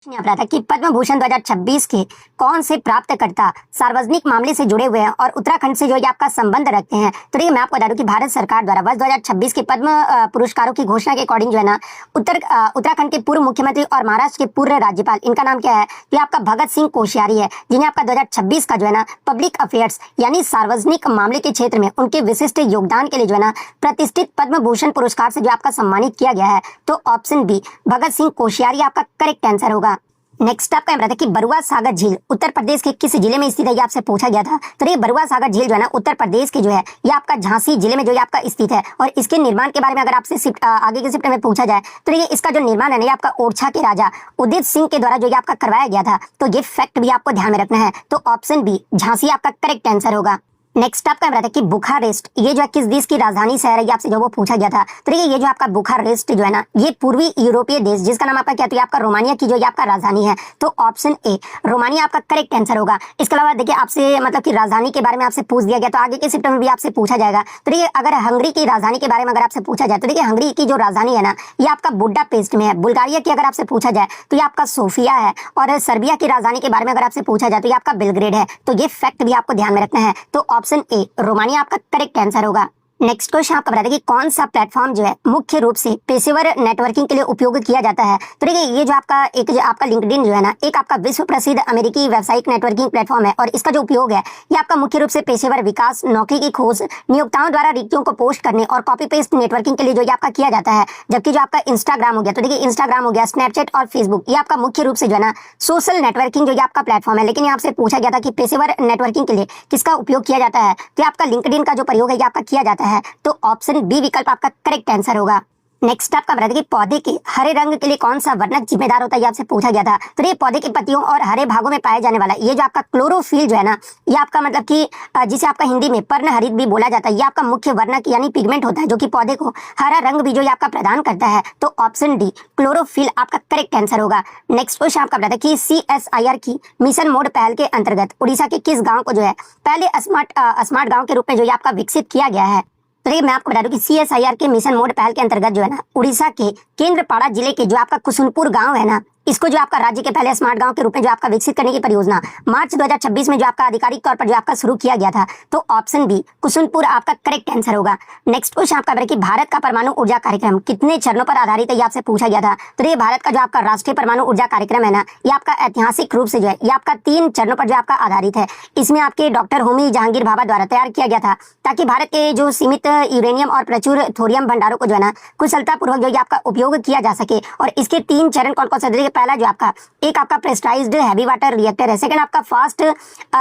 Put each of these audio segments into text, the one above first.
यहाँ पर था कि पद्म भूषण 2026 के कौन से प्राप्तकर्ता सार्वजनिक मामले से जुड़े हुए हैं और उत्तराखंड से जो ये आपका संबंध रखते हैं। तो देखिए मैं आपको बता दूं कि भारत सरकार द्वारा वर्ष 2026 के पद्म पुरस्कारों की घोषणा के अकॉर्डिंग जो है ना उत्तराखंड के पूर्व मुख्यमंत्री और महाराष्ट्र के पूर्व राज्यपाल, इनका नाम क्या है, तो आपका भगत सिंह कोश्यारी है, जिन्हें आपका 2026 का जो है ना पब्लिक अफेयर्स यानी सार्वजनिक मामले के क्षेत्र में उनके विशिष्ट योगदान के लिए जो है ना प्रतिष्ठित पद्म भूषण पुरस्कार से जो आपका सम्मानित किया गया है। तो ऑप्शन बी भगत सिंह कोश्यारी आपका करेक्ट आंसर होगा। नेक्स्ट आपका था कि बरुआ सागर झील उत्तर प्रदेश के किस जिले में स्थित है, ये आपसे पूछा गया था। तो ये बरुआ सागर झील जो है ना उत्तर प्रदेश की जो है ये आपका झांसी जिले में जो है आपका स्थित है। और इसके निर्माण के बारे में अगर आपसे आगे के शिफ्ट में पूछा जाए तो ये इसका जो निर्माण है ना ये आपका ओरछा के राजा उदित सिंह के द्वारा जो ये आपका करवाया गया था। तो ये फैक्ट भी आपको ध्यान में रखना है। तो ऑप्शन बी झांसी आपका करेक्ट आंसर होगा। नेक्स्ट आपका था कि बुखारेस्ट ये जो है किस देश की राजधानी शहर है, ये आपसे जो वो पूछा गया था। तो देखिए ये जो आपका बुखारेस्ट जो है ना ये पूर्वी यूरोपीय देश जिसका नाम आपका क्या, तो ये आपका रोमानिया की जो ये आपका राजधानी है। तो ऑप्शन ए रोमानिया आपका करेक्ट आंसर होगा। इसके अलावा देखिए आपसे मतलब कि राजधानी के बारे में आपसे पूछ दिया गया तो आगे के शिफ्ट में भी आपसे पूछा जाएगा। तो देखिए अगर हंगरी की राजधानी के बारे में अगर आपसे पूछा जाए तो देखिए हंगरी की जो राजधानी है ना ये आपका बुडापेस्ट में है। बुल्गारिया की अगर आपसे पूछा जाए तो ये आपका सोफिया है। और सर्बिया की राजधानी के बारे में अगर आपसे पूछा जाए तो ये आपका बेलग्रेड है। तो ये फैक्ट भी आपको ध्यान में रखना है। तो ऑप्शन ए रोमानिया आपका करेक्ट आंसर होगा। नेक्स्ट क्वेश्चन आपका बता दें कि कौन सा प्लेटफॉर्म जो है मुख्य रूप से पेशेवर नेटवर्किंग के लिए उपयोग किया जाता है। तो देखिए ये जो आपका लिंक्डइन जो है ना एक आपका विश्व प्रसिद्ध अमेरिकी व्यावसायिक नेटवर्किंग प्लेटफॉर्म है। और इसका जो उपयोग है ये आपका मुख्य रूप से पेशेवर विकास, नौकरी की खोज, नियोक्ताओं द्वारा रिक्तियों को पोस्ट करने और कॉपी पेस्ट नेटवर्किंग के लिए जो ये आपका किया जाता है। जबकि जो आपका इंस्टाग्राम हो गया, तो देखिए इंस्टाग्राम हो गया, स्नैपचैट और फेसबुक ये आपका मुख्य रूप से जो है ना सोशल नेटवर्किंग जो ये आपका प्लेटफॉर्म है। लेकिन यहाँ से पूछा गया था कि पेशेवर नेटवर्किंग के लिए किसका उपयोग किया जाता है, तो आपका लिंक्डइन का जो प्रयोग है ये आपका किया जाता है। तो ऑप्शन बी विकल्प आपका करेक्ट आंसर होगा। नेक्स्ट आपका बता दें कि पौधे के हरे रंग के लिए कौन सा वर्णक जिम्मेदार होता है, ये आपसे पूछा गया था। तो ये पौधे के पत्तियों और हरे भागों में पाए जाने वाला ये जो आपका क्लोरोफिल जो है ना ये आपका मतलब कि जिसे आपका हिंदी में पर्णहरित भी बोला जाता है, ये आपका मुख्य वर्णक यानी पिगमेंट होता है जो कि पौधे को हरा रंग भी जो ये आपका प्रदान करता है। तो ऑप्शन डी क्लोरोफिल आपका करेक्ट आंसर होगा। नेक्स्ट क्वेश्चन आपका बता दें कि CSIR की मिशन मोड पहल के अंतर्गत उड़ीसा के किस गाँव को जो है पहले स्मार्ट गाँव के रूप में जो ये आपका विकसित किया गया है। तो देखिए मैं आपको बता दूं कि CSIR के मिशन मोड पहल के अंतर्गत जो है ना उड़ीसा के केंद्रपाड़ा जिले के जो आपका कुसुनपुर गांव है ना इसको जो आपका राज्य के पहले स्मार्ट गांव के रूप में जो आपका विकसित करने की परियोजना मार्च 2026 में जो आपका आधिकारिक तौर पर जो आपका शुरू किया गया था। तो ऑप्शन बी कुसुनपुर आपका करेक्ट आंसर होगा। नेक्स्ट क्वेश्चन आपका कि भारत का परमाणु ऊर्जा कार्यक्रम कितने चरणों पर आधारित है, ये आपसे पूछा गया था। तो ये भारत का जो आपका राष्ट्रीय परमाणु ऊर्जा कार्यक्रम है ना ये आपका ऐतिहासिक रूप से जो है ये आपका 3 चरणों पर जो आपका आधारित है। इसमें आपके डॉक्टर होमी जहांगीर भाभा द्वारा तैयार किया गया था ताकि भारत के जो सीमित यूरेनियम और प्रचुर थोरियम भंडारों को जो है ना कुशलतापूर्वक जो आपका उपयोग किया जा सके। और इसके 3 चरण कौन कौन से, पहला जो आपका एक आपका प्रेशराइज्ड हैवी वाटर रिएक्टर है, सेकंड आपका फास्ट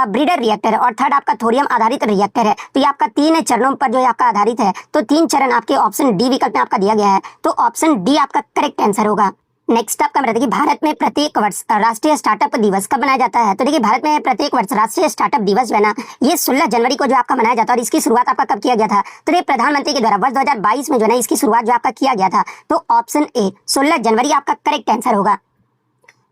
ब्रीडर रिएक्टर है और थर्ड आपका थोरियम आधारित रिएक्टर है। तो ये आपका 3 चरणों पर जो है आपका आधारित है। तो 3 चरण आपके ऑप्शन डी विकल्प में आपका दिया गया है। तो ऑप्शन डी आपका करेक्ट आंसर होगा। नेक्स्ट आपका बताइए कि भारत में प्रत्येक वर्ष राष्ट्रीय स्टार्टअप दिवस कब मनाया जाता है। तो देखिए भारत में प्रत्येक वर्ष राष्ट्रीय स्टार्टअप दिवस जो है ना ये 16 जनवरी को जो आपका मनाया जाता है। और इसकी शुरुआत आपका कब किया गया था, तो ये प्रधानमंत्री के द्वारा वर्ष 2022 में जो है ना इसकी शुरुआत जो आपका किया गया था। तो ऑप्शन ए 16 जनवरी आपका करेक्ट आंसर होगा।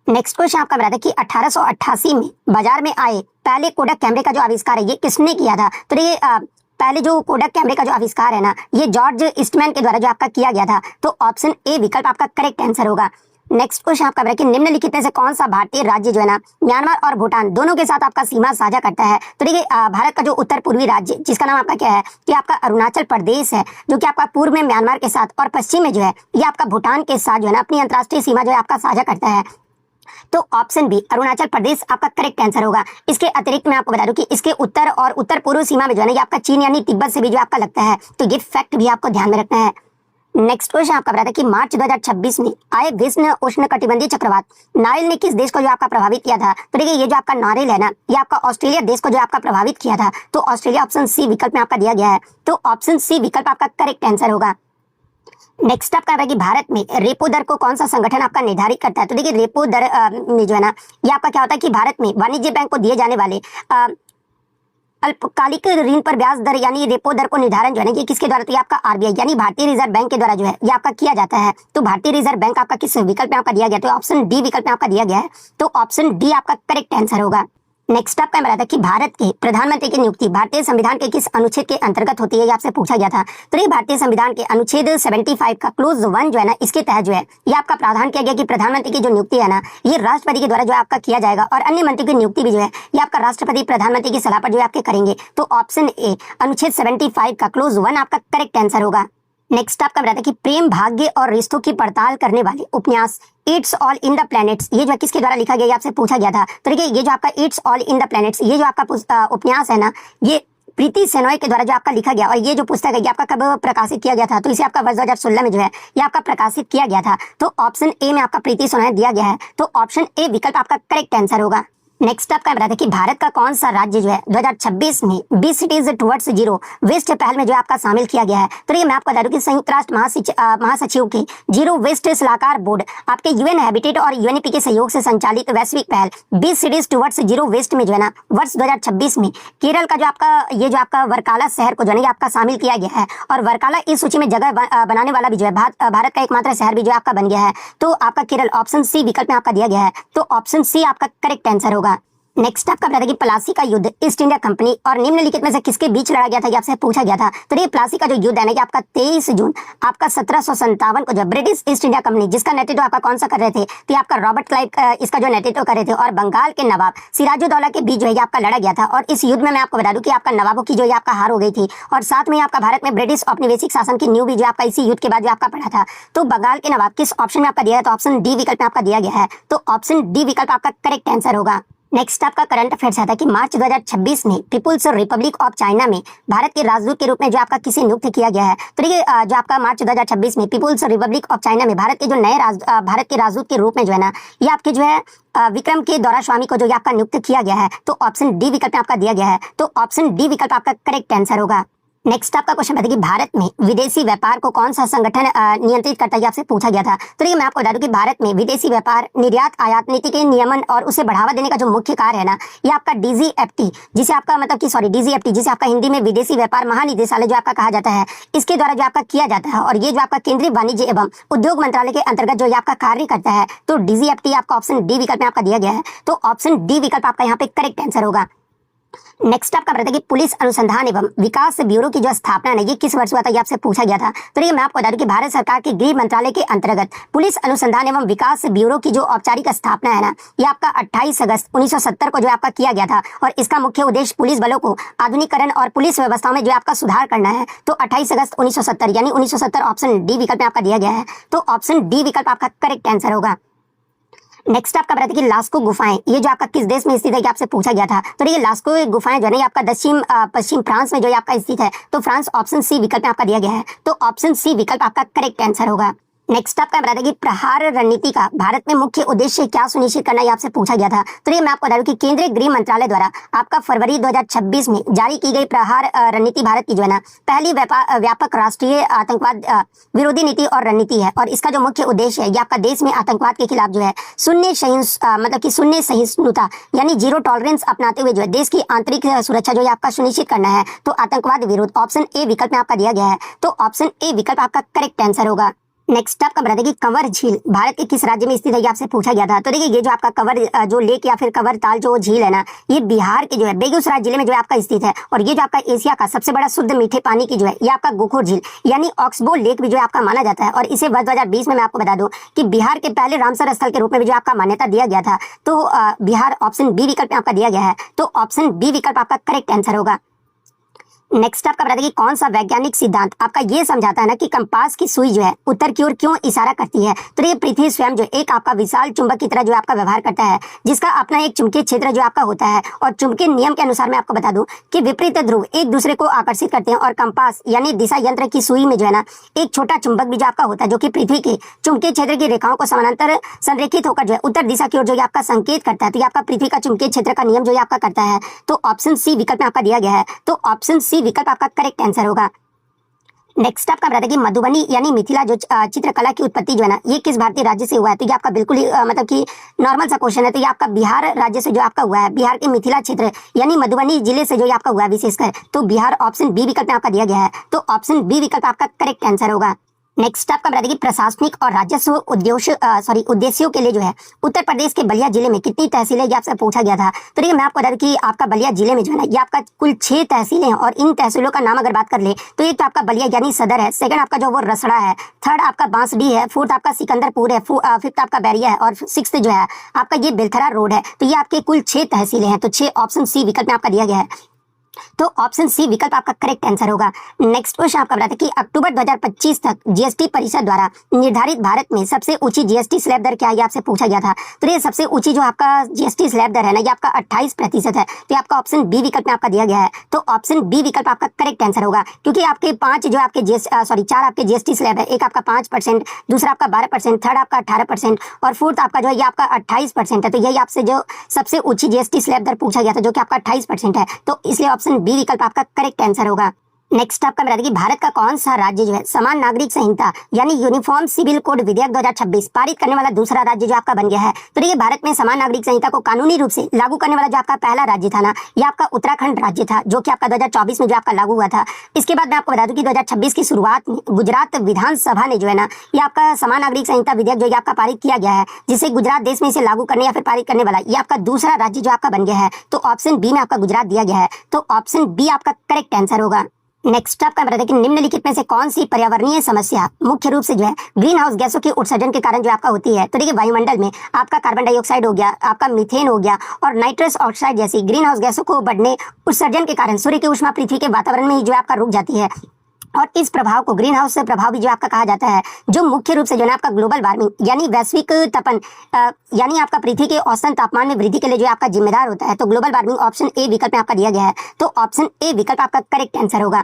नेक्स्ट क्वेश्चन आपका बताया कि 1888 में बाजार में आए पहले कोडक कैमरे का जो आविष्कार है ये किसने किया था। तो ये पहले जो कोडक कैमरे का जो आविष्कार है ना ये जॉर्ज ईस्टमैन के द्वारा जो आपका किया गया था। तो ऑप्शन ए विकल्प आपका करेक्ट आंसर होगा। नेक्स्ट क्वेश्चन आपका कि निम्नलिखित में से कौन सा भारतीय राज्य जो है ना म्यांमार और भूटान दोनों के साथ आपका सीमा साझा करता है। तो देखिए भारत का जो उत्तर पूर्वी राज्य जिसका नाम आपका क्या है कि आपका अरुणाचल प्रदेश है, जो कि आपका पूर्व में म्यांमार के साथ और पश्चिम में जो है ये आपका भूटान के साथ जो है ना अपनी अंतर्राष्ट्रीय सीमा जो है आपका साझा करता है। तो ऑप्शन बी अरुणाचल प्रदेश आपका करेक्ट आंसर होगा। इसके अतिरिक्त मैं आपको बता दूं कि इसके उत्तर और उत्तर पूर्व सीमा में जो है ना ये आपका चीन यानी तिब्बत से भी जो आपका लगता है। तो ये फैक्ट भी आपको ध्यान में रखना है। नेक्स्ट क्वेश्चन आपका बताया कि मार्च 2026 में आए विश्व उष्णकटिबंधीय चक्रवात नाइल ने किस देश को जो आपका प्रभावित किया था। तो देखिए ये जो आपका नारिल है ना ये आपका ऑस्ट्रेलिया देश को जो आपका प्रभावित किया था। तो ऑस्ट्रेलिया ऑप्शन सी विकल्प में आपका दिया गया है। तो ऑप्शन सी विकल्प आपका करेक्ट आंसर होगा। नेक्स्ट आपका है कि भारत में रेपो दर को कौन सा संगठन आपका निर्धारित करता है। तो देखिए रेपो दर में जो है ना ये आपका क्या होता है कि भारत में वाणिज्य बैंक को दिए जाने वाले अल्पकालिक ऋण पर ब्याज दर यानी रेपो दर को निर्धारण जो है ना ये किसके द्वारा, तो ये आपका RBI यानी भारतीय रिजर्व बैंक के द्वारा जो है ये आपका किया जाता है। तो भारतीय रिजर्व बैंक आपका किस विकल्प में आपका दिया गया, तो ऑप्शन डी विकल्प में आपका दिया गया है। तो ऑप्शन डी आपका करेक्ट आंसर होगा। नेक्स्ट आपका रहा था कि भारत के प्रधानमंत्री की नियुक्ति भारतीय संविधान के किस अनुच्छेद के अंतर्गत होती है, ये आपसे पूछा गया था। तो ये भारतीय संविधान के अनुच्छेद 75 का क्लोज 1 जो है ना, इसके तहत जो है ये आपका प्रावधान किया गया कि प्रधानमंत्री की जो नियुक्ति है ना, ये राष्ट्रपति के द्वारा जो है आपका किया जाएगा और अन्य मंत्री की नियुक्ति भी जो है ये आपका राष्ट्रपति प्रधानमंत्री की सलाह पर जो है आपके करेंगे। तो ऑप्शन ए अनुच्छेद 75 का क्लोज 1 आपका करेक्ट आंसर होगा। नेक्स्ट आपका बताया कि प्रेम भाग्य और रिश्तों की पड़ताल करने वाले उपन्यास it's all in the planets ये जो किसके द्वारा लिखा गया, ये आपसे पूछा गया था। तो देखिए ये जो आपका it's all in the planets ये जो आपका उपन्यास है ना, ये प्रीति सेनॉय के द्वारा जो आपका लिखा गया और ये जो पुस्तक है ये आपका कब प्रकाशित किया गया था, तो इसे आपका वर्ष 2016 में जो है ये आपका प्रकाशित किया गया था। तो ऑप्शन ए में आपका प्रीति सेनॉय दिया गया है, तो ऑप्शन ए विकल्प आपका करेक्ट आंसर होगा। नेक्स्ट आपका बता दें कि भारत का कौन सा राज्य जो है 2026 में 20 सिटीज टुवर्ड्स जीरो वेस्ट पहल में जो आपका शामिल किया गया है। तो ये मैं आपको बता दूं कि संयुक्त राष्ट्र महासचिव के जीरो वेस्ट सलाहकार बोर्ड आपके यूएन हैबिटेट और यूएनईपी के सहयोग से संचालित वैश्विक पहल 20 सिटीज टुवर्ड्स जीरो वेस्ट में जो है ना वर्ष 2026 में केरल का जो आपका वर्काला शहर को जो है आपका शामिल किया गया है और वर्काला इस सूची में जगह बनाने वाला भी जो है भारत का एकमात्र शहर भी जो आपका बन गया है। तो आपका केरल ऑप्शन सी विकल्प में आपका दिया गया है, तो ऑप्शन सी आपका करेक्ट आंसर होगा। नेक्स्ट आपका बता दें कि प्लासी का युद्ध ईस्ट इंडिया कंपनी और निम्नलिखित में से किसके बीच लड़ा गया था, ये आपसे पूछा गया था। तो ये प्लासी का जो युद्ध है ना, कि आपका 23 जून आपका 1757 को जो ब्रिटिश ईस्ट इंडिया कंपनी जिसका नेतृत्व आपका कौन सा कर रहे थे, तो ये आपका रॉबर्ट क्लाइव इसका जो नेतृत्व कर रहे थे और बंगाल के नवाब सिराजुद्दौला के बीच जो है आपका लड़ा गया था। और इस युद्ध में मैं आपको बता दूं कि आपका नवाबों की जो है आपका हार हो गई थी और साथ में आपका भारत में ब्रिटिश औपनिवेशिक शासन की नींव भी जो आपका इसी युद्ध के बाद जो आपका पड़ा था। तो बंगाल के नवाब किस ऑप्शन में आपका दिया है, तो ऑप्शन डी विकल्प में आपका दिया गया है, तो ऑप्शन डी विकल्प आपका करेक्ट आंसर होगा। नेक्स्ट आपका करंट अफेयर्स आता है कि मार्च 2026 में पीपुल्स रिपब्लिक ऑफ चाइना में भारत के राजदूत के रूप में जो आपका किसे नियुक्त किया गया है। तो देखिए जो आपका मार्च 2026 में पीपुल्स रिपब्लिक ऑफ चाइना में भारत के जो नए भारत के राजदूत के रूप में जो है ना, ये आपके जो है विक्रम के दौरास्वामी को जो आपका नियुक्त किया गया है। तो ऑप्शन डी विकल्प में आपका दिया गया है, तो ऑप्शन डी विकल्प आपका करेक्ट आंसर होगा। नेक्स्ट आपका क्वेश्चन बताइए कि भारत में विदेशी व्यापार को कौन सा संगठन नियंत्रित करता है, आपसे पूछा गया था। तो ये मैं आपको बता दूं कि भारत में विदेशी व्यापार निर्यात आयात नीति के नियमन और उसे बढ़ावा देने का जो मुख्य कार्य है ना, ये आपका डीजीएफटी जिसे आपका डीजीएफटी जिसे आपका हिंदी में विदेशी व्यापार महानिदेशालय जो आपका कहा जाता है, इसके द्वारा जो आपका किया जाता है और ये जो आपका केंद्रीय वाणिज्य एवं उद्योग मंत्रालय के अंतर्गत जो आपका कार्य करता है। तो डीजीएफटी आपका ऑप्शन डी विकल्प में आपका दिया गया है, तो ऑप्शन डी विकल्प आपका यहाँ पे करेक्ट आंसर होगा। नेक्स्ट आपका बताया कि पुलिस अनुसंधान एवं विकास ब्यूरो की जो स्थापना है ये किस वर्ष हुआ था, ये आपसे पूछा गया था। तो ये मैं आपको बता दूं कि भारत सरकार के गृह मंत्रालय के अंतर्गत पुलिस अनुसंधान एवं विकास ब्यूरो की जो औपचारिक स्थापना है ना, ये आपका 28 अगस्त 1970 को जो आपका किया गया था और इसका मुख्य उद्देश्य पुलिस बलों को आधुनिकीकरण और पुलिस व्यवस्थाओं में जो आपका सुधार करना है। तो 28 अगस्त 1970 यानी 1970 ऑप्शन डी विकल्प में आपका दिया गया है, तो ऑप्शन डी विकल्प आपका करेक्ट आंसर होगा। नेक्स्ट आपका बताया कि लास्को गुफाएं ये जो आपका किस देश में स्थित है, कि आपसे पूछा गया था। तो ये लास्को गुफाएं जो है आपका पश्चिम फ्रांस में जो आपका स्थित है, तो फ्रांस ऑप्शन सी विकल्प में आपका दिया गया है, तो ऑप्शन सी विकल्प आपका करेक्ट आंसर होगा। नेक्स्ट आपका बता दें कि प्रहार रणनीति का भारत में मुख्य उद्देश्य क्या सुनिश्चित करना, ये आपसे पूछा गया था। तो ये मैं आपको बता दूं कि केंद्रीय गृह मंत्रालय द्वारा आपका फरवरी 2026 में जारी की गई प्रहार रणनीति भारत की जो है ना पहली व्यापक राष्ट्रीय आतंकवाद विरोधी नीति और रणनीति है और इसका जो मुख्य उद्देश्य है ये आपका देश में आतंकवाद के खिलाफ जो है शून्य सहिष्णुता यानी जीरो टॉलरेंस अपनाते हुए जो है देश की आंतरिक सुरक्षा जो है आपका सुनिश्चित करना है। तो आतंकवाद विरोध ऑप्शन ए विकल्प में आपका दिया गया है, तो ऑप्शन ए विकल्प आपका करेक्ट आंसर होगा। नेक्स्ट आपका बता दें कि कंवर झील भारत के किस राज्य में स्थित है, ये आपसे पूछा गया था। तो देखिए ये जो आपका कंवर जो लेक या फिर कंवर ताल जो झील है ना, ये बिहार के जो है बेगूसराय जिले में जो है आपका स्थित है और ये जो आपका एशिया का सबसे बड़ा शुद्ध मीठे पानी की जो है ये आपका गोखुर झील यानी ऑक्सबो लेक भी जो है आपका माना जाता है और इसे वर्ष 2020 में मैं आपको बता दूं कि बिहार के पहले रामसर स्थल के रूप में भी जो आपका मान्यता दिया गया था। तो बिहार ऑप्शन बी विकल्प में आपका दिया गया है, तो ऑप्शन बी विकल्प आपका करेक्ट आंसर होगा। नेक्स्ट आपका बता दें कि कौन सा वैज्ञानिक सिद्धांत आपका ये समझाता है ना कि कंपास की सुई जो है उत्तर की ओर क्यों इशारा करती है। तो ये पृथ्वी स्वयं जो एक आपका विशाल चुंबक की तरह जो आपका व्यवहार करता है जिसका अपना एक चुंबकीय क्षेत्र जो आपका होता है और चुंबकीय नियम के अनुसार मैं आपको बता दूं कि विपरीत ध्रुव एक दूसरे को आकर्षित करते हैं और कंपास यानी दिशा यंत्र की सुई में जो है ना एक छोटा चुंबक भी जो आपका होता है जो कि पृथ्वी के चुंबकीय क्षेत्र की रेखाओं को समानांतर संरेखित होकर जो है उत्तर दिशा की ओर जो आपका संकेत करता है। तो ये आपका पृथ्वी का चुंबकीय क्षेत्र का नियम जो आपका करता है, तो ऑप्शन सी विकल्प में आपका दिया गया है, तो ऑप्शन सी विकल्प आपका करेक्ट आंसर होगा। नेक्स्ट आपका बता दें कि मधुबनी यानी मिथिला जो चित्रकला की उत्पत्ति जो है ना ये किस भारतीय राज्य से हुआ है। तो ये आपका बिल्कुल ही मतलब कि नॉर्मल सा क्वेश्चन है। तो ये आपका बिहार राज्य से जो आपका हुआ है, बिहार के मिथिला क्षेत्र यानी मधुबनी जिले से जो आपका हुआ है विशेषकर। तो बिहार ऑप्शन बी विकल्प में आपका दिया गया है, तो ऑप्शन बी विकल्प आपका करेक्ट आंसर होगा। नेक्स्ट आपका बता दें कि प्रशासनिक और राजस्व उद्देश्यों के लिए जो है उत्तर प्रदेश के बलिया जिले में कितनी तहसीलें, ये आपसे पूछा गया था। तो देखिए मैं आपको बता दूं कि आपका बलिया जिले में जो है ना ये आपका कुल 6 तहसीलें हैं और इन तहसीलों का नाम अगर बात कर ले तो एक तो आपका बलिया यानी सदर है, सेकंड आपका जो वो रसड़ा है, थर्ड आपका बांसडी है, फोर्थ आपका सिकंदरपुर है, फिफ्थ आपका बैरिया है और सिक्स्थ जो है आपका ये बेलथरा रोड है। तो ये आपके कुल 6 तहसीलें हैं। तो 6 ऑप्शन सी विकल्प में आपका दिया गया है, तो ऑप्शन सी विकल्प आपका करेक्ट आंसर होगा। नेक्स्ट क्वेश्चन आपका बताते कि अक्टूबर 2025 तक जीएसटी परिषद द्वारा निर्धारित भारत में सबसे ऊंची जीएसटी स्लैब दर क्या है, ये आपसे पूछा गया था। तो ये सबसे ऊंची जो आपका जीएसटी स्लैब दर है ना ये आपका 28% है। तो ये आपका ऑप्शन बी विकल्प में आपका दिया गया है, तो ऑप्शन बी विकल्प आपका करेक्ट आंसर होगा, क्योंकि आपके 5 जो आपके चार आपके जीएसटी स्लैब है, एक आपका 5%, दूसरा आपका 12%, थर्ड आपका 18% और फोर्थ आपका जो है ये आपका 28% है। तो यही आपसे जो सबसे ऊंची जीएसटी स्लैब दर पूछा गया था जो कि आपका 28% है, तो इसलिए ऑप्शन बी विकल्प आपका करेक्ट आंसर होगा। नेक्स्ट आपका बता दें कि भारत का कौन सा राज्य जो है समान नागरिक संहिता यानी यूनिफॉर्म सिविल कोड विधेयक 2026 पारित करने वाला दूसरा राज्य जो आपका बन गया है। तो देखिए भारत में समान नागरिक संहिता को कानूनी रूप से लागू करने वाला जो आपका पहला राज्य था ना ये आपका उत्तराखंड राज्य था, जो कि आपका 2024 में जो आपका लागू हुआ था। इसके बाद मैं आपको बता दूं कि 2026 की शुरुआत में गुजरात विधानसभा ने जो है ना ये आपका समान नागरिक संहिता विधेयक जो आपका पारित किया गया है, जिसे गुजरात देश में इसे लागू करने या फिर पारित करने वाला ये आपका दूसरा राज्य जो आपका बन गया है। तो ऑप्शन बी में आपका गुजरात दिया गया है, तो ऑप्शन बी आपका करेक्ट आंसर होगा। नेक्स्ट आपका बता दें कि निम्नलिखित में से कौन सी पर्यावरणीय समस्या मुख्य रूप से जो है ग्रीन हाउस गैसों के उत्सर्जन के कारण जो आपका होती है। तो देखिए वायुमंडल में आपका कार्बन डाइऑक्साइड हो गया, आपका मीथेन हो गया और नाइट्रस ऑक्साइड जैसी ग्रीन हाउस गैसों को बढ़ने उत्सर्जन के कारण सूर्य की ऊष्मा पृथ्वी के वातावरण में ही जो आपका रुक जाती है और इस प्रभाव को ग्रीन हाउस प्रभाव भी जो आपका कहा जाता है, जो मुख्य रूप से जो है आपका ग्लोबल वार्मिंग यानी वैश्विक तपन यानी आपका पृथ्वी के औसतन तापमान में वृद्धि के लिए जो आपका जिम्मेदार होता है। तो ग्लोबल वार्मिंग ऑप्शन ए विकल्प में आपका दिया गया है, तो ऑप्शन ए विकल्प आपका करेक्ट आंसर होगा।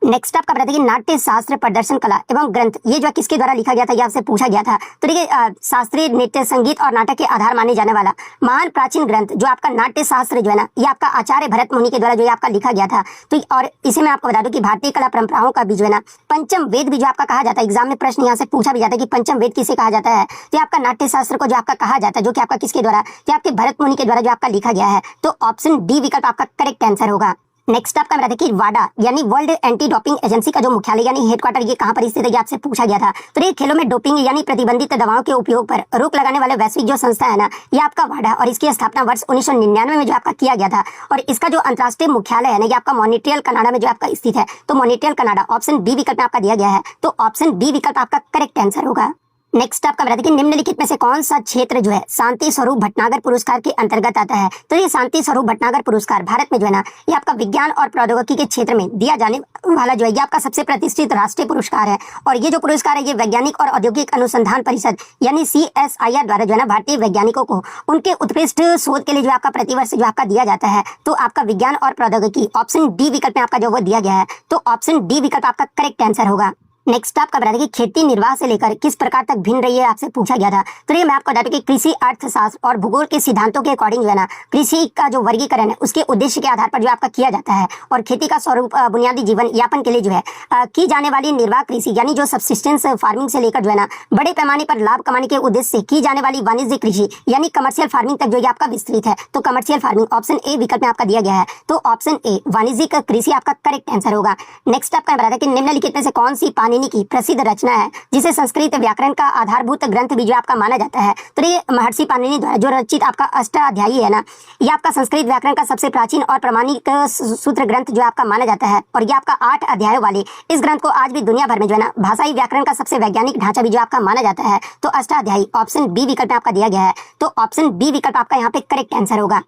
नेक्स्ट आपका बता दें कि नाट्य शास्त्र प्रदर्शन कला एवं ग्रंथ ये जो किसके द्वारा लिखा गया था ये आपसे पूछा गया था। तो देखिए शास्त्रीय नृत्य संगीत और नाटक के आधार माने जाने वाला महान प्राचीन ग्रंथ जो आपका नाट्य शास्त्र जो है ना ये आपका आचार्य भरत मुनि के द्वारा जो आपका लिखा गया था। तो और इसे मैं आपको बता दूं कि भारतीय कला परंपराओं का भी जो है ना पंचम वेद भी जो आपका कहा जाता है। एग्जाम में प्रश्न यहाँ से पूछा भी जाता है कि पंचम वेद किसे कहा जाता है, तो आपका नाट्य शास्त्र को जो आपका कहा जाता है जो कि आपका किसके द्वारा, तो आपके भरत मुनि के द्वारा जो आपका लिखा गया है। तो ऑप्शन डी विकल्प आपका करेक्ट आंसर होगा। नेक्स्ट आपका बता दें कि वाडा यानी वर्ल्ड एंटी डोपिंग एजेंसी का जो मुख्यालय यानी हेडक्वार्टर ये कहां पर स्थित है, ये आपसे पूछा गया था। तो ये खेलों में डोपिंग यानी प्रतिबंधित दवाओं के उपयोग पर रोक लगाने वाले वैश्विक जो संस्था है ना ये आपका वाडा, और इसकी स्थापना वर्ष 1999 में जो आपका किया गया था। और इसका जो अंतर्राष्ट्रीय मुख्यालय है ना ये आपका मॉन्ट्रियल कनाडा में जो आपका स्थित है। तो मॉन्ट्रियल कनाडा ऑप्शन बी विकल्प में आपका दिया गया है, तो ऑप्शन बी विकल्प आपका करेक्ट आंसर होगा। नेक्स्ट आपका बता दें कि निम्नलिखित में से कौन सा क्षेत्र जो है शांति स्वरूप भटनागर पुरस्कार के अंतर्गत आता है। तो ये शांति स्वरूप भटनागर पुरस्कार भारत में जो है ना ये आपका विज्ञान और प्रौद्योगिकी के क्षेत्र में दिया जाने वाला जो है ये आपका सबसे प्रतिष्ठित राष्ट्रीय पुरस्कार है। और ये जो पुरस्कार है ये वैज्ञानिक और औद्योगिक अनुसंधान परिषद यानी CSIR द्वारा जो है ना भारतीय वैज्ञानिकों को उनके उत्कृष्ट शोध के लिए जो आपका प्रतिवर्ष जो आपका दिया जाता है। तो आपका विज्ञान और प्रौद्योगिकी ऑप्शन डी विकल्प में आपका जो वो दिया गया है, तो ऑप्शन डी विकल्प आपका करेक्ट आंसर होगा। नेक्स्ट आपका बता दें कि खेती निर्वाह से लेकर किस प्रकार तक भिन्न रही है आपसे पूछा गया था। तो ये मैं आपको बता दूं कि कृषि अर्थशास्त्र और भूगोल के सिद्धांतों के अकॉर्डिंग जो है ना कृषि का जो वर्गीकरण है उसके उद्देश्य के आधार पर जो आपका किया जाता है। और खेती का स्वरूप बुनियादी जीवन यापन के लिए जो है की जाने वाली निर्वाह कृषि यानी जो सब्सिस्टेंस फार्मिंग से लेकर जो है ना बड़े पैमाने पर लाभ कमाने के उद्देश्य से की जाने वाली वाणिज्य कृषि यानी कमर्शियल फार्मिंग तक जो आपका विस्तृत है। तो कमर्शियल फार्मिंग ऑप्शन ए विकल्प में आपका दिया गया है, तो ऑप्शन ए वाणिज्यिक कृषि आपका करेक्ट आंसर होगा। नेक्स्ट आपका बता दें कि निम्नलिखित में से कौन सी पाणिनि की प्रसिद्ध रचना है जिसे संस्कृत व्याकरण का आधारभूत ग्रंथ भी जो आपका माना जाता है। तो ये महर्षि पाणिनि द्वारा जो रचित आपका अष्टाध्यायी है ना ये आपका संस्कृत व्याकरण का सबसे प्राचीन और प्रमाणिक सूत्र ग्रंथ जो आपका माना जाता है। और ये आपका 8 अध्यायों वाले इस ग्रंथ को आज भी दुनिया भर में जो है ना भाषाई व्याकरण का सबसे वैज्ञानिक ढांचा भी जो आपका माना जाता है। तो अष्टाध्यायी ऑप्शन बी विकल्प में आपका दिया गया है, तो ऑप्शन बी विकल्प आपका यहाँ पे करेक्ट आंसर होगा।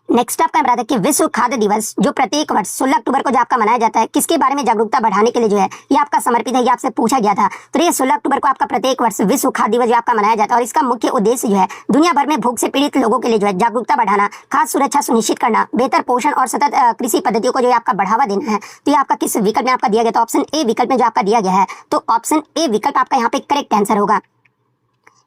नेक्स्ट आपका बता दें कि विश्व खाद्य दिवस जो प्रत्येक वर्ष 16 अक्टूबर को जो आपका मनाया जाता है किसके बारे में जागरूकता बढ़ाने के लिए जो है ये आपका समर्पित है, ये आपसे पूछा गया था। तो ये 16 अक्टूबर को आपका प्रत्येक वर्ष विश्व खाद्य दिवस जो आपका मनाया जाता है और इसका मुख्य उद्देश्य जो है दुनिया भर में भूख से पीड़ित लोगों के लिए जो है जागरूकता बढ़ाना, खाद्य सुरक्षा सुनिश्चित करना, बेहतर पोषण और सतत कृषि पद्धतियों को जो आपका बढ़ावा देना है। तो ये आपका किस विकल्प में आपका दिया गया, तो ऑप्शन ए विकल्प में जो आपका दिया गया है, तो ऑप्शन ए विकल्प आपका यहाँ पे करेक्ट आंसर होगा।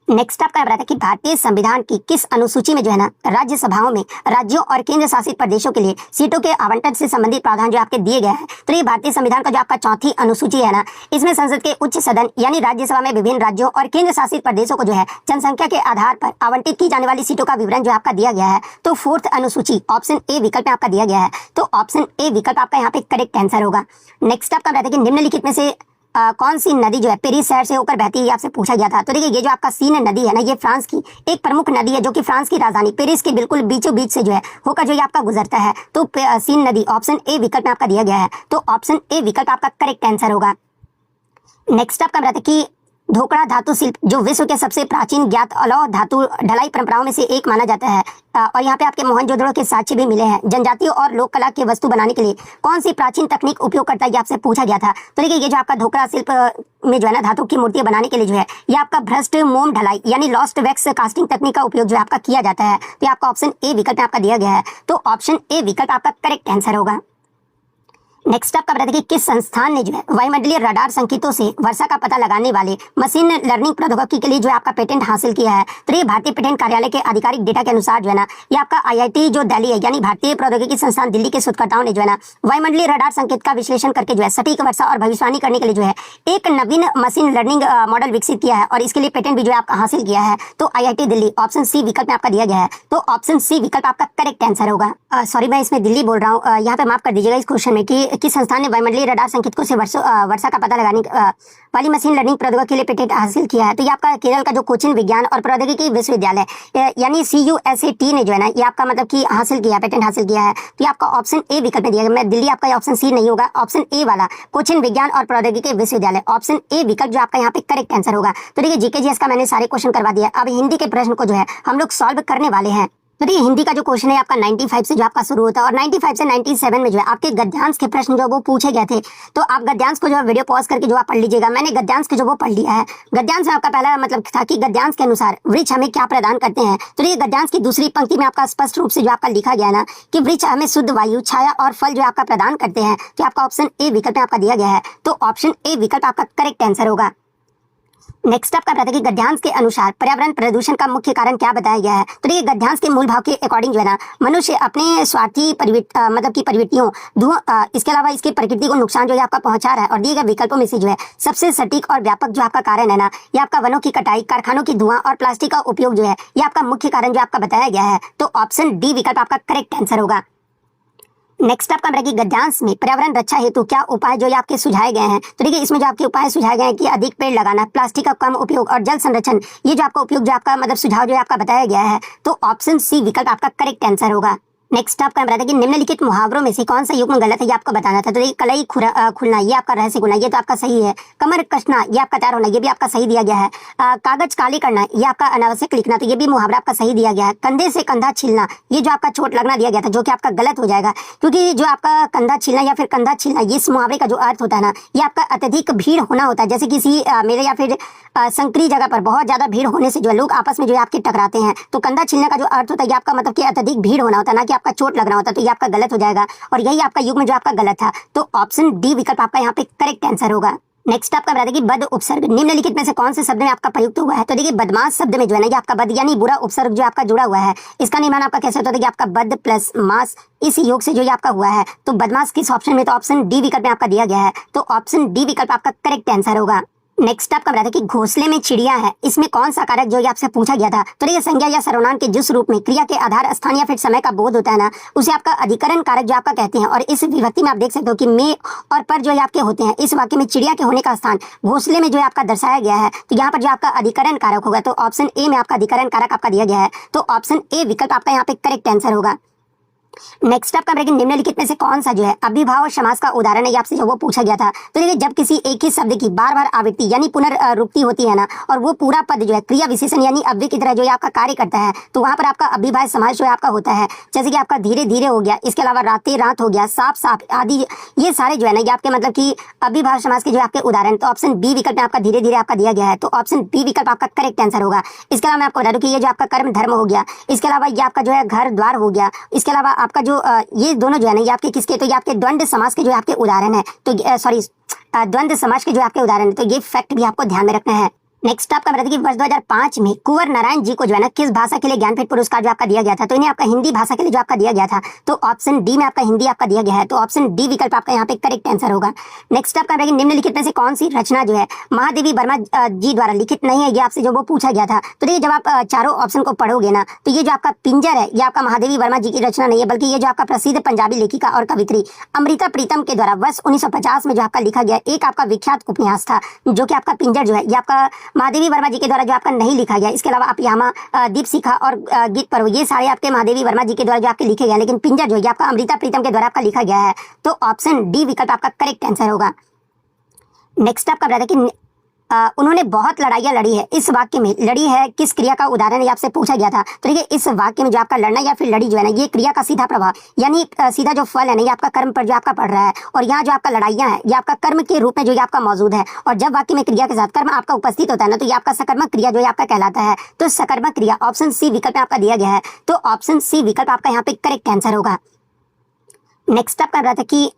नेक्स्ट आपका बताया कि भारतीय संविधान की किस अनुसूची में जो है ना राज्यसभाओं में राज्यों और केंद्र शासित प्रदेशों के लिए सीटों के आवंटन से संबंधित प्रावधान जो आपके दिए गए हैं। तो ये भारतीय संविधान का जो आपका चौथी अनुसूची है ना इसमें संसद के उच्च सदन यानी राज्यसभा में विभिन्न राज्यों और केंद्र शासित प्रदेशों को जो है जनसंख्या के आधार पर आवंटित की जाने वाली सीटों का विवरण जो आपका दिया गया है। तो 4th अनुसूची ऑप्शन ए विकल्प में आपका दिया गया है, तो ऑप्शन ए विकल्प आपका यहाँ पे करेक्ट आंसर होगा। नेक्स्ट आपका बताया कि निम्नलिखित में से कौन सी नदी जो है पेरिस शहर से होकर बहती है, ये आपसे पूछा गया था। तो देखिए ये जो आपका सीन नदी है ना, ये फ्रांस की एक प्रमुख नदी है जो कि फ्रांस की राजधानी पेरिस के बिल्कुल बीचों बीच से जो है होकर जो ये आपका गुजरता है। तो सीन नदी ऑप्शन ए विकल्प में आपका दिया गया है, तो ऑप्शन ए विकल्प आपका करेक्ट आंसर होगा। नेक्स्ट आपका बताते कि ढोकड़ा धातु शिल्प जो विश्व के सबसे प्राचीन ज्ञात अलौह धातु ढलाई परंपराओं में से एक माना जाता है, और यहाँ पे आपके मोहनजोदड़ो के साक्ष्य भी मिले हैं। जनजातियों और लोक कला की वस्तु बनाने के लिए कौन सी प्राचीन तकनीक उपयोग करता है, ये आपसे पूछा गया था। तो देखिए ये जो आपका ढोकड़ा शिल्प में जो है ना धातु की मूर्तियां बनाने के लिए जो है ये आपका भ्रष्ट मोम ढलाई यानी लॉस्ट वैक्स कास्टिंग तकनीक का उपयोग जो है आपका किया जाता है। तो ये आपका ऑप्शन ए विकल्प में आपका दिया गया है, तो ऑप्शन ए विकल्प आपका करेक्ट आंसर होगा। नेक्स्ट आपका बता दें कि किस संस्थान ने जो है वायुमंडलीय रडार संकेतों से वर्षा का पता लगाने वाले मशीन लर्निंग प्रौद्योगिकी के लिए जो है आपका पेटेंट हासिल किया है। तो ये भारतीय पेटेंट कार्यालय के आधिकारिक डेटा के अनुसार जो है ना ये आपका आईआईटी जो दिल्ली है यानी भारतीय प्रौद्योगिकी संस्थान दिल्ली के शोधकर्ताओं ने जो है ना वायुमंडलीय रडार संकेत का विश्लेषण करके जो है सटीक वर्षा और भविष्यवाणी करने के लिए जो है एक नवीन मशीन लर्निंग मॉडल विकसित किया है और इसके लिए पेटेंट भी जो है आपका हासिल किया है। तो आईआईटी दिल्ली ऑप्शन सी विकल्प में आपका दिया गया है, तो ऑप्शन सी विकल्प आपका करेक्ट आंसर होगा। सॉरी मैं इसमें दिल्ली बोल रहा हूँ, यहाँ पे माफ कर दीजिएगा इस क्वेश्चन में कि किस संस्थान ने वायुमंडलीय रडार संकेतकों से वर्षा का पता लगाने वाली मशीन लर्निंग प्रौद्योगिकी के लिए पेटेंट हासिल किया है। तो ये आपका केरल का जो कोचिन विज्ञान और प्रौद्योगिकी विश्वविद्यालय यानी CUSAT ने जो है ना ये आपका मतलब कि हासिल किया पेटेंट हासिल किया है। तो ये आपका ऑप्शन ए विकल्प में दिया गया। मैं दिल्ली आपका ऑप्शन सी नहीं होगा, ऑप्शन ए वाला कोचिन विज्ञान और प्रौद्योगिकी विश्वविद्यालय ऑप्शन ए विकल्प जो आपका यहाँ पे करेक्ट आंसर होगा। तो देखिए GK का मैंने सारे क्वेश्चन करवा दिया, अब हिंदी के प्रश्न को जो है हम लोग सॉल्व करने वाले हैं। तो देखिए हिंदी का जो क्वेश्चन है आपका 95 से जो आपका शुरू होता है और 95 से 97 में जो है आपके गद्यांश के प्रश्न जो वो पूछे गए थे। तो आप गद्यांश को जो है वीडियो पॉज करके जो आप पढ़ लीजिएगा। मैंने गद्यांश के जो वो पढ़ लिया है। गद्यांश में आपका पहला मतलब था कि गद्यांश के अनुसार वृक्ष हमें क्या प्रदान करते हैं। तो ये गद्यांश की दूसरी पंक्ति में आपका स्पष्ट रूप से जो आपका लिखा गया ना कि वृक्ष हमें शुद्ध वायु छाया और फल जो आपका प्रदान करते हैं। तो आपका ऑप्शन ए विकल्प में आपका दिया गया है, तो ऑप्शन ए विकल्प आपका करेक्ट आंसर होगा। नेक्स्ट आपका बताते हैं कि गद्यांश के अनुसार पर्यावरण प्रदूषण का मुख्य कारण क्या बताया गया है। तो देखिए गद्यांश के मूल भाव के अकॉर्डिंग जो है ना मनुष्य अपने स्वार्थी मतलब की प्रवृत्तियों धुआं इसके अलावा इसके प्रकृति को नुकसान जो है आपका पहुंचा रहा है। और दिए गए विकल्पों में से जो है सबसे सटीक और व्यापक जो आपका कारण है ना ये आपका वनों की कटाई, कारखानों की धुआं और प्लास्टिक का उपयोग जो है ये आपका मुख्य कारण जो आपका बताया गया है। तो ऑप्शन डी विकल्प आपका करेक्ट आंसर होगा। नेक्स्ट आपका कि गद्यांश में पर्यावरण रक्षा हेतु क्या उपाय जो ये आपके सुझाए गए हैं। तो देखिए इसमें जो आपके उपाय सुझाए गए हैं कि अधिक पेड़ लगाना, प्लास्टिक का कम उपयोग और जल संरक्षण, ये जो आपका उपयोग जो आपका मतलब सुझाव जो है आपका बताया गया है। तो ऑप्शन सी विकल्प आपका करेक्ट आंसर होगा। नेक्स्ट आपका बताया कि निम्नलिखित मुहावरों में से कौन सा युग्म गलत है ये आपको बताना था। तो देखिए कलई खुलना ये आपका रहस्य गुना ये तो आपका सही है। कमर कसना ये आपका तैयार होना ये भी आपका सही दिया गया है। कागज काली करना ये आपका अनावश्यक लिखना तो ये भी मुहावरा आपका सही दिया गया है। कंधे से कंधा छीलना ये जो आपका चोट लगना दिया गया था जो कि आपका गलत हो जाएगा, क्योंकि जो आपका कंधा छीलना या फिर कंधा छीलना ये इस मुहावरे का जो अर्थ होता है ना ये आपका अत्यधिक भीड़ होना होता है। जैसे किसी मेले या फिर संकरी जगह पर बहुत ज्यादा भीड़ होने से जो लोग आपस में जो है आपके टकराते हैं। तो कंधा छीलने का जो अर्थ होता है आपका मतलब कि अत्यधिक भीड़ होना होता है, ना कि आपका चोट लगना होता है। तो ये आपका गलत हो जाएगा और यही आपका युग्म जो आपका गलत था। तो ऑप्शन डी विकल्प आपका यहाँ पे करेक्ट आंसर होगा। नेक्स्ट आपका बता दें कि बद उपसर्ग निम्नलिखित में से कौन से शब्द में आपका प्रयुक्त हुआ है। तो देखिए बदमाश शब्द में जो है ना ये आपका बद यानी बुरा उपसर्ग जो आपका जुड़ा हुआ है। इसका निर्माण आपका कैसे होता है कि आपका बद प्लस मास इस योग से जो ये आपका हुआ है। तो बदमाश किस ऑप्शन में, तो ऑप्शन डी विकल्प में आपका दिया गया है। तो ऑप्शन डी विकल्प आपका करेक्ट आंसर होगा। नेक्स्ट आपका बताते कि घोंसले में चिड़िया है, इसमें कौन सा कारक जो ये आपसे पूछा गया था। तो ये संज्ञा या सर्वनाम के जिस रूप में क्रिया के आधार स्थान या फिर समय का बोध होता है ना उसे आपका अधिकरण कारक जो आपका कहते हैं। और इस विभक्ति में आप देख सकते हो कि में और पर जो आपके होते हैं। इस वाक्य में चिड़िया के होने का स्थान घोंसले में जो है आपका दर्शाया गया है। तो यहाँ पर जो आपका अधिकरण कारक होगा तो ऑप्शन ए में आपका अधिकरण कारक आपका दिया गया है। तो ऑप्शन ए विकल्प आपका यहाँ पे करेक्ट आंसर होगा। नेक्स्ट आपका निम्नलिखित में से कौन सा जो है अभिभाव समास का उदाहरण है ये आपसे जो वो पूछा गया था। तो देखिए जब किसी एक ही शब्द की बार बार आवृत्ति यानी पुनरावृत्ति होती है ना और वो पूरा पद जो है क्रिया विशेषण यानी अव्यय की तरह जो है आपका कार्य करता है तो वहां पर आपका अभिभाव समास जो है आपका होता है। जैसे कि आपका धीरे धीरे हो गया, इसके अलावा राते रात हो गया, साफ साफ आदि, ये सारे जो है ना ये आपके मतलब कि अभिभाव समास के जो आपके उदाहरण। तो ऑप्शन बी विकल्प में आपका धीरे धीरे आपका दिया गया है। तो ऑप्शन बी विकल्प आपका करेक्ट आंसर होगा। इसके अलावा मैं आपको बता दूं कि ये जो आपका कर्म धर्म हो गया, इसके अलावा ये आपका जो है घर द्वार हो गया, इसके अलावा आपका जो ये दोनों जो है ना ये आपके किसके, तो ये आपके द्वंद्व समास के जो आपके उदाहरण है। तो सॉरी द्वंद्व समास के जो आपके उदाहरण है। तो ये फैक्ट भी आपको ध्यान में रखना है। नेक्स्ट आपका बता दें कि वर्ष 2005 में कुंवर नारायण जी को जो है ना किस भाषा के लिए ज्ञानपीठ पुरस्कार जो आपका दिया गया था, तो इन्हें आपका हिंदी भाषा के लिए जो आपका दिया गया था, तो ऑप्शन डी में आपका हिंदी आपका दिया गया है, तो ऑप्शन डी विकल्प आपका यहाँ पे करेक्ट आंसर होगा। नेक्स्ट आपका निम्नलिखित में से कौन सी रचना जो है महादेवी वर्मा जी द्वारा लिखित नहीं है, ये आपसे जो वो पूछा गया था। तो देखिए जब आप चारों ऑप्शन को पढ़ोगे ना, तो ये जो आपका पिंजर है ये आपका महादेवी वर्मा जी की रचना नहीं है, बल्कि ये जो आपका प्रसिद्ध पंजाबी लेखिका और कवित्री अमृता प्रीतम के द्वारा वर्ष 1950 में जो आपका लिखा गया एक आपका विख्यात उपन्यास था, जो कि आपका पिंजर जो है ये आपका महादेवी वर्मा जी के द्वारा जो आपका नहीं लिखा गया। इसके अलावा आप यहाँ दीपशिखा और गीत पर्व ये सारे आपके महादेवी वर्मा जी के द्वारा जो आपके लिखे गए, लेकिन पिंजर जो है आपका अमृता प्रीतम के द्वारा आपका लिखा गया है, तो ऑप्शन डी विकल्प आपका करेक्ट आंसर होगा। नेक्स्ट आपका बताया कि उन्होंने बहुत लड़ाइयाँ लड़ी है, इस वाक्य में लड़ी है किस क्रिया का उदाहरण है, आपसे पूछा गया था। तो देखिए इस वाक्य में जो आपका लड़ना या फिर लड़ी जो है ना, ये क्रिया का सीधा प्रभाव यानी सीधा जो फल है ना, ये आपका कर्म पर जो आपका पड़ रहा है, और यहाँ जो आपका लड़ाइयाँ है ये आपका कर्म के रूप में जो ये आपका मौजूद है, और जब वाक्य में क्रिया के साथ कर्म आपका उपस्थित होता है ना, तो ये आपका सकर्मक क्रिया जो है आपका कहलाता है। तो सकर्मक क्रिया ऑप्शन सी विकल्प आपका दिया गया है, तो ऑप्शन सी विकल्प आपका यहाँ पे करेक्ट आंसर होगा। नेक्स्ट आपका रहा था कि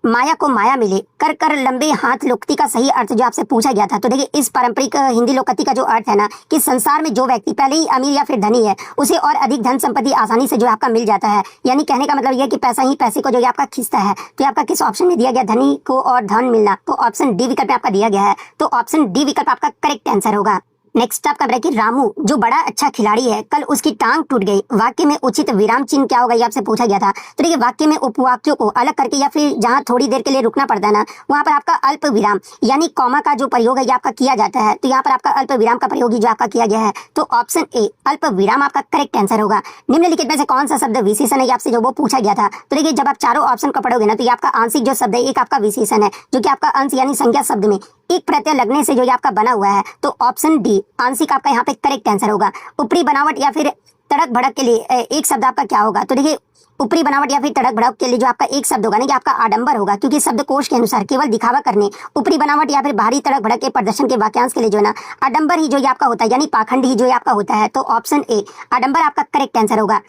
माया को माया मिले कर कर लंबे हाथ लोकती का सही अर्थ जो आपसे पूछा गया था। तो देखिए इस पारंपरिक हिंदी लोकति का जो अर्थ है ना, कि संसार में जो व्यक्ति पहले ही अमीर या फिर धनी है, उसे और अधिक धन संपत्ति आसानी से जो आपका मिल जाता है, यानी कहने का मतलब यह कि पैसा ही पैसे को जो आपका खींचता है। तो आपका किस ऑप्शन में दिया गया धनी को और धन मिलना, तो ऑप्शन डी विकल्प आपका दिया गया है, तो ऑप्शन डी विकल्प आपका करेक्ट आंसर होगा। नेक्स्ट आपका ब्रेक कि रामू जो बड़ा अच्छा खिलाड़ी है कल उसकी टांग टूट गई, वाक्य में उचित विराम चिन्ह क्या होगा, ये आपसे पूछा गया था। तो देखिए वाक्य में उपवाक्यों को अलग करके या फिर जहां थोड़ी देर के लिए रुकना पड़ता है ना, वहां पर आपका अल्प विराम यानी कॉमा का जो प्रयोग है ये आपका किया जाता है। तो यहाँ पर आपका अल्प विराम का प्रयोग ही जो आपका किया गया है, तो ऑप्शन ए अल्प विराम आपका करेक्ट आंसर होगा। निम्नलिखित में से कौन सा शब्द विशेषण है, आपसे जो वो पूछा गया था। तो देखिए जब आप चारों ऑप्शन को पढ़ोगे ना, तो ये आपका आंशिक जो शब्द है एक आपका विशेषण है, जो कि आपका अंश यानी संज्ञा शब्द में एक प्रत्यय लगने से जो ये आपका बना हुआ है, तो ऑप्शन डी आंशिक आपका यहाँ पे करेक्ट आंसर होगा। ऊपरी बनावट या फिर तड़क भड़क के लिए एक शब्द आपका क्या होगा। तो देखिए ऊपरी बनावट या फिर तड़क भड़क के लिए जो आपका एक शब्द होगा ना, कि आपका आडंबर होगा, क्योंकि शब्द कोश के अनुसार केवल दिखावा करने ऊपरी बनावट या फिर बाहरी तड़क भड़क के प्रदर्शन के वाक्यांश के लिए जो है ना, आडंबर ही जो ये आपका होता है, यानी पाखंड ही जो ये आपका होता है। तो ऑप्शन ए आडंबर आपका करेक्ट आंसर होगा।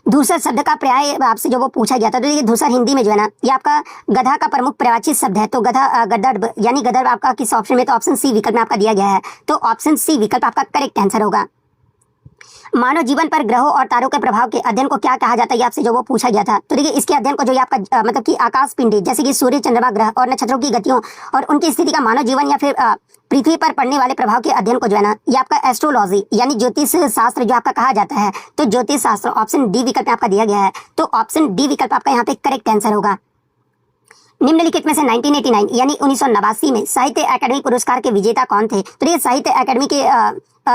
धूसर शब्द का पर्याय आपसे जो वो पूछा गया था। तो देखिए धूसर हिंदी में जो है ना, ये आपका गधा का प्रमुख पर्यायवाची शब्द है। तो गधा गदर्भ यानी गदर्भ आपका किस ऑप्शन में, तो ऑप्शन सी विकल्प में आपका दिया गया है, तो ऑप्शन सी विकल्प आपका करेक्ट आंसर होगा। मानव जीवन पर ग्रहों और तारों के प्रभाव के अध्ययन को क्या कहा जाता है, आपसे जो वो पूछा गया था। तो देखिए इसके अध्ययन को जो ये आपका मतलब कि आकाश पिंडी जैसे कि सूर्य चंद्रमा ग्रह और नक्षत्रों की गतियों और उनकी स्थिति का मानव जीवन या फिर पृथ्वी पर पड़ने वाले प्रभाव के अध्ययन को जो है ना, ये आपका एस्ट्रोलॉजी यानी ज्योतिष शास्त्र जो आपका कहा जाता है। तो ज्योतिष शास्त्र ऑप्शन डी विकल्प में आपका दिया गया है, तो ऑप्शन डी विकल्प आपका यहाँ पे करेक्ट आंसर होगा। निम्नलिखित में से 1989 यानी 1989 में साहित्य अकादमी पुरस्कार के विजेता कौन थे। तो ये साहित्य अकादमी के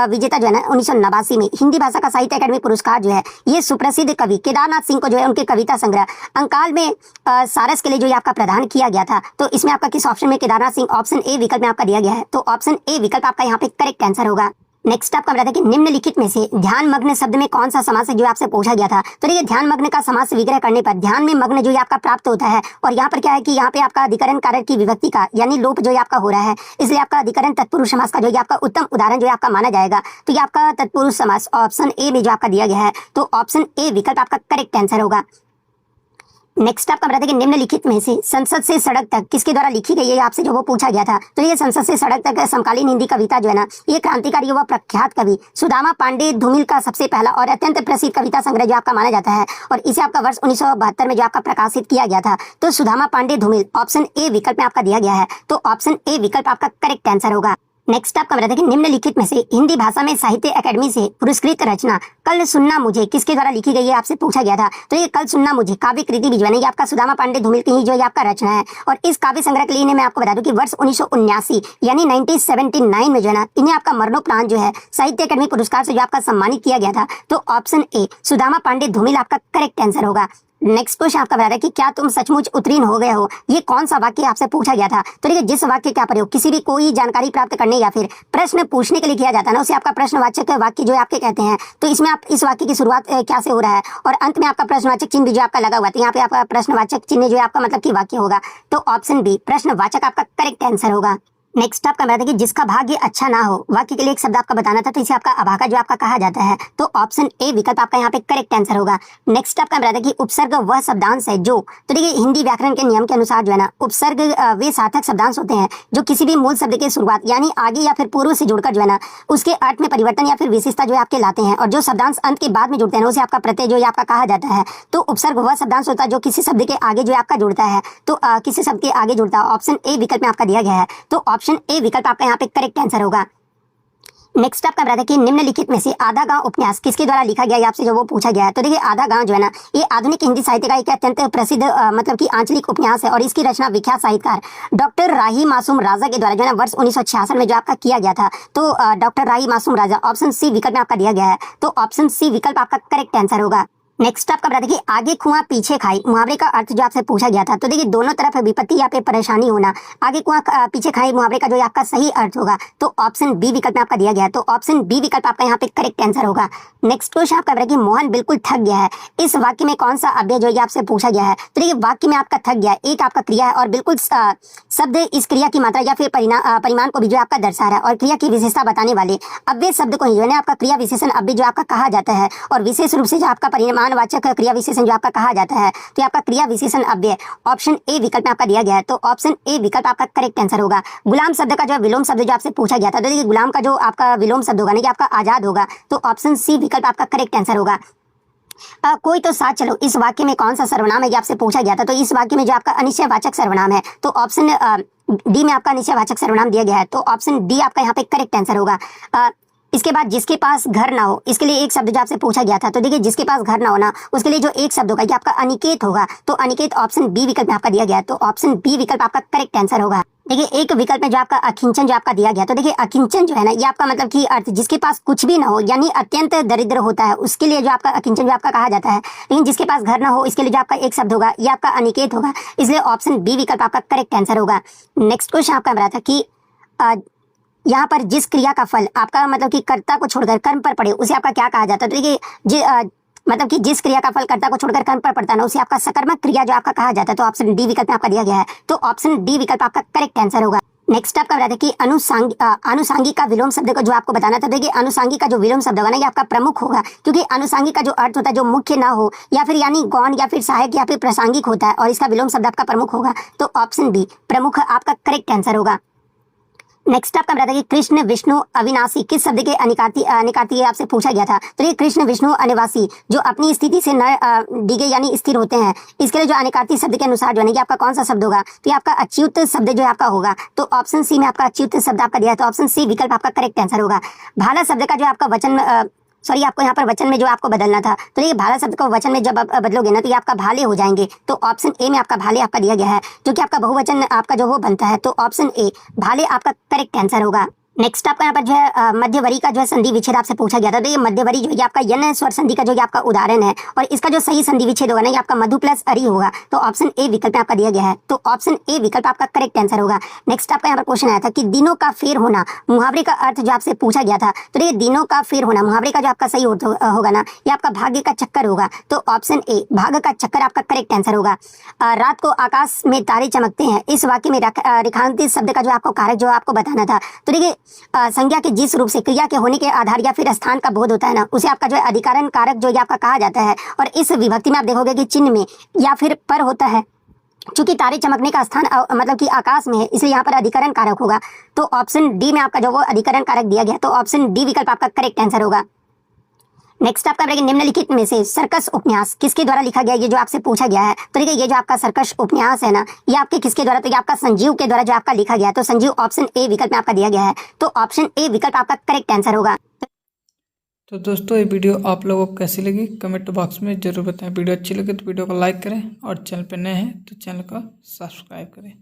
विजेता जो है ना 1989 में हिंदी भाषा का साहित्य अकादमी पुरस्कार जो है, ये सुप्रसिद्ध कवि केदारनाथ सिंह को जो है उनके कविता संग्रह अंकाल में सारस के लिए जो ये आपका प्रदान किया गया था। तो इसमें आपका किस ऑप्शन में केदारनाथ सिंह, ऑप्शन ए विकल्प में आपका दिया गया है, तो ऑप्शन ए विकल्प आपका यहाँ पे करेक्ट आंसर होगा। नेक्स्ट आपका बताया कि निम्नलिखित में से ध्यान मग्न शब्द में कौन सा समास है, जो आपसे पूछा गया था। तो देखिए ध्यान मग्न का समास विग्रह करने पर ध्यान में मग्न जो ये आपका प्राप्त होता है, और यहाँ पर क्या है कि यहाँ पे आपका अधिकरण कारक की विभक्ति का यानी लोप जो ये आपका हो रहा है, इसलिए आपका अधिकरण तत्पुरुष समास का जो ये आपका उत्तम उदाहरण जो आपका माना जाएगा। तो ये आपका तत्पुरुष समास ऑप्शन ए में जो आपका दिया गया है, तो ऑप्शन ए विकल्प आपका करेक्ट आंसर होगा। नेक्स्ट आपका बताते कि निम्नलिखित में से संसद से सड़क तक किसके द्वारा लिखी गई है, आपसे जो वो पूछा गया था। तो ये संसद से सड़क तक समकालीन हिंदी कविता जो है ना, ये क्रांतिकारी व प्रख्यात कवि सुदामा पांडे धूमिल का सबसे पहला और अत्यंत प्रसिद्ध कविता संग्रह जो आपका माना जाता है, और इसे आपका वर्ष 1972 में जो आपका प्रकाशित किया गया था। तो सुदामा पांडे धूमिल ऑप्शन ए विकल्प में आपका दिया गया है, तो ऑप्शन ए विकल्प आपका करेक्ट आंसर होगा। नेक्स्ट आपका बताते कि निम्नलिखित में से हिंदी भाषा में साहित्य अकादमी से पुरस्कृत रचना कल सुनना मुझे किसके द्वारा लिखी गई है, आपसे पूछा गया था। तो ये कल सुनना मुझे काव्य कृति भी जो है ना, ये आपका सुदामा पांडे धूमिल की ही जो ये आपका रचना है, और इस काव्य संग्रह के लिए मैं आपको बता दूं कि वर्ष 1979 यानी 1979 में जो है ना, इन्हें आपका मरणोपरांत जो है साहित्य अकादमी पुरस्कार से जो आपका सम्मानित किया गया था। तो ऑप्शन ए सुदामा पांडे धूमिल आपका करेक्ट आंसर होगा। नेक्स्ट क्वेश्चन आपका बता रहा है कि क्या तुम सचमुच उत्तीर्ण हो गए हो, ये कौन सा वाक्य आपसे पूछा गया था। तो देखिए जिस वाक्य का प्रयोग किसी भी कोई जानकारी प्राप्त करने या फिर प्रश्न पूछने के लिए किया जाता है ना, उसे आपका प्रश्नवाचक वाक्य जो आपके कहते हैं। तो इसमें आप इस वाक्य की शुरुआत क्या से हो रहा है, और अंत में आपका प्रश्नवाचक चिन्ह भी जो आपका लगा हुआ है, यहाँ पे आपका प्रश्नवाचक चिन्ह जो आपका मतलब की वाक्य होगा। तो ऑप्शन बी प्रश्नवाचक आपका करेक्ट आंसर होगा। नेक्स्ट आपका बताया था कि जिसका भाग्य अच्छा ना हो, वाक्य के लिए एक शब्द आपका बताना था, तो इसे आपका अभागा जो आपका कहा जाता है, तो ऑप्शन ए विकल्प आपका यहाँ पे करेक्ट आंसर होगा। नेक्स्ट आपका बताया था कि उपसर्ग वह शब्दांश है जो, तो देखिए हिंदी व्याकरण के नियम के अनुसार जो है ना, उपसर्ग वे सार्थक शब्दांश होते हैं जो किसी भी मूल शब्द के शुरुआत यानी आगे या फिर पूर्व से जुड़कर जो है ना, उसके अर्थ में परिवर्तन या फिर विशेषता जो है आपके लाते हैं, और जो शब्दांश अंत के बाद में जुड़ते हैं उसे आपका प्रत्यय जो है आपका कहा जाता है। तो उपसर्ग वह शब्दांश होता है जो किसी शब्द के आगे जो है आपका जुड़ता है, तो किसी शब्द के आगे जुड़ता है। ऑप्शन ए विकल्प में आपका दिया गया है, तो ऑप्शन ए विकल्प आपका यहाँ पे करेक्ट आंसर होगा। नेक्स्ट आपका बताया कि निम्नलिखित में से आधा गांव उपन्यास किसके द्वारा लिखा गया है, आपसे जो वो पूछा गया है। तो देखिए आधा गांव जो है ना, ये आधुनिक हिंदी साहित्य का एक अत्यंत प्रसिद्ध मतलब कि आंचलिक उपन्यास है, और इसकी रचना विख्यात साहित्यकार डॉक्टर राही मासूम राजा के द्वारा जो है ना वर्ष 1966 में जो आपका किया गया था। तो डॉक्टर राही मासूम राजा, ऑप्शन सी विकल्प में आपका दिया गया है, तो ऑप्शन सी विकल्प आपका करेक्ट आंसर होगा। नेक्स्ट आपका बताया कि आगे कुआं पीछे खाई मुहावरे का अर्थ जो आपसे पूछा गया था। तो देखिए दोनों तरफ विपत्ति या फिर परेशानी होना, आगे कुआं पीछे खाई मुहावरे का जो आपका सही अर्थ होगा, तो ऑप्शन बी विकल्प में आपका दिया गया है, तो ऑप्शन बी विकल्प आपका यहाँ पे करेक्ट आंसर होगा। नेक्स्ट क्वेश्चन आपका बताया कि मोहन बिल्कुल थक गया है, इस वाक्य में कौन सा अव्यय जो आपसे पूछा गया है। तो देखिए वाक्य में आपका थक गया है, एक आपका क्रिया है, और बिल्कुल शब्द इस क्रिया की मात्रा या फिर परिमाण को भी जो आपका दर्शा रहा है, और क्रिया की विशेषता बताने वाले अव्यय शब्द को ही जो है ना आपका क्रिया विशेषण अव्यय जो आपका कहा जाता है, और विशेष रूप से जो आपका परिमाणवाचक क्रिया विशेषण जो आपका कहा जाता है, तो आपका क्रिया विशेषण अव्यय ऑप्शन ए विकल्प में आपका दिया गया है, तो ऑप्शन ए विकल्प आपका करेक्ट आंसर होगा। गुलाम शब्द का जो विलोम शब्द जो आपसे पूछा गया था, तो देखिए गुलाम का जो आपका विलोम शब्द होगा ना कि आपका आजाद होगा, तो ऑप्शन सी विकल्प आपका करेक्ट आंसर होगा। कोई तो साथ चलो, इस वाक्य में कौन सा सर्वनाम है ये आपसे पूछा गया था। तो इस वाक्य में जो आपका अनिश्चयवाचक सर्वनाम है, तो ऑप्शन डी में आपका अनिश्चयवाचक सर्वनाम दिया गया है, तो ऑप्शन डी आपका यहाँ पे करेक्ट आंसर होगा। इसके बाद जिसके पास घर ना हो, इसके लिए एक शब्द जो आपसे पूछा गया था। तो देखिए जिसके पास घर ना हो ना, उसके लिए जो एक शब्द होगा ये आपका अनिकेत होगा, तो अनिकेत ऑप्शन बी विकल्प में आपका दिया गया है, तो ऑप्शन बी विकल्प आपका करेक्ट आंसर होगा। देखिए एक विकल्प में जो आपका अकिंचन जो आपका दिया गया, तो देखिए अकिंचन जो है ना ये आपका मतलब कि अर्थ जिसके पास कुछ भी ना हो यानी अत्यंत दरिद्र होता है, उसके लिए जो आपका अकिंचन जो आपका कहा जाता है। लेकिन जिसके पास घर ना हो, इसके लिए जो आपका एक शब्द होगा ये आपका अनिकेत होगा, इसलिए ऑप्शन बी विकल्प आपका करेक्ट आंसर होगा। नेक्स्ट क्वेश्चन आपका बता था कि यहाँ पर जिस क्रिया का फल आपका मतलब कि कर्ता को छोड़कर कर्म पर पड़े उसे आपका क्या कहा जाता है। तो देखिए मतलब कि जिस क्रिया का फल कर्ता को छोड़कर कर्म पर पड़ता है ना, उसे आपका सकर्मक क्रिया जो आपका कहा जाता है, तो ऑप्शन डी विकल्प में आपका दिया गया है, तो ऑप्शन डी विकल्प आपका करेक्ट आंसर होगा। नेक्स्ट आपका बताया कि अनुसांगी का विलोम शब्द को जो आपको बताना था। देखिए अनुसांगी का जो विलोम शब्द होगा ना ये आपका प्रमुख होगा, क्योंकि अनुसांगी का जो अर्थ होता है जो मुख्य ना हो या फिर यानी गौण या फिर सहायक या फिर प्रासंगिक होता है, और इसका विलोम शब्द आपका प्रमुख होगा, तो ऑप्शन बी प्रमुख आपका करेक्ट आंसर होगा। नेक्स्ट आपका बताया कि कृष्ण विष्णु अविनाशी किस शब्द के अनिकार्थी आपसे पूछा गया था। तो ये कृष्ण विष्णु अनिवासी जो अपनी स्थिति से न डिगे यानी स्थिर होते हैं, इसके लिए जो अनिकार्थी शब्द के अनुसार जो है आपका कौन सा शब्द होगा, तो ये आपका अच्युत शब्द जो आपका होगा, तो ऑप्शन सी में आपका अच्युत शब्द आपका दिया है, तो ऑप्शन सी विकल्प आपका करेक्ट आंसर होगा। भाला शब्द का जो आपका वचन आपको यहाँ पर वचन में जो आपको बदलना था, तो ये भाला शब्द को वचन में जब आप बदलोगे ना तो ये आपका भाले हो जाएंगे, तो ऑप्शन ए में आपका भाले आपका दिया गया है, जो कि आपका बहुवचन आपका जो वो बनता है, तो ऑप्शन ए भाले आपका करेक्ट आंसर होगा। नेक्स्ट आपका यहाँ पर जो है मध्यवरी का जो है संधि विच्छेद आपसे पूछा गया था। तो ये मध्यवरी जो है आपका यन स्वर संधि का जो आपका उदाहरण है, और इसका जो सही संधि विच्छेद होगा ना ये आपका मधु प्लस अरि होगा, तो ऑप्शन ए विकल्प में आपका दिया गया है, तो ऑप्शन ए विकल्प आपका करेक्ट आंसर होगा। नेक्स्ट आपका यहाँ पर क्वेश्चन आया था कि दिनों का फेर होना मुहावरे का अर्थ जो आपसे पूछा गया था। तो देखिए दिनों का फेर होना मुहावरे का जो आपका सही होगा ना ये आपका भाग्य का चक्कर होगा, तो ऑप्शन ए भाग्य का चक्कर आपका करेक्ट आंसर होगा। रात को आकाश में तारे चमकते हैं, इस वाक्य में रेखांकित शब्द का जो आपको कारक जो आपको बताना था। तो देखिए संज्ञा के जिस रूप से क्रिया के होने के आधार या फिर स्थान का बोध होता है ना, उसे आपका जो है अधिकरण कारक जो आपका कहा जाता है, और इस विभक्ति में आप देखोगे कि चिन्ह में या फिर पर होता है, चूंकि तारे चमकने का स्थान मतलब कि आकाश में है, इसलिए यहाँ पर अधिकरण कारक होगा, तो ऑप्शन डी में आपका जो वो अधिकरण कारक दिया गया, तो ऑप्शन डी विकल्प आपका करेक्ट आंसर होगा। नेक्स्ट आपका निम्नलिखित में से सर्कस उपन्यास किसके द्वारा लिखा गया, ये जो आपसे पूछा गया है। तो देखिए ये जो आपका सर्कस उपन्यास है ना ये आपके किसके द्वारा, तो ये आपका संजीव के द्वारा जो आपका लिखा गया है, तो संजीव ऑप्शन ए विकल्प में आपका दिया गया है, तो ऑप्शन ए विकल्प आपका करेक्ट आंसर होगा। तो दोस्तों ये वीडियो आप लोगों को कैसी लगी कमेंट बॉक्स में जरूर बताएं। वीडियो अच्छी लगे तो वीडियो को लाइक करें, और चैनल पर नए हैं तो चैनल को सब्सक्राइब करें।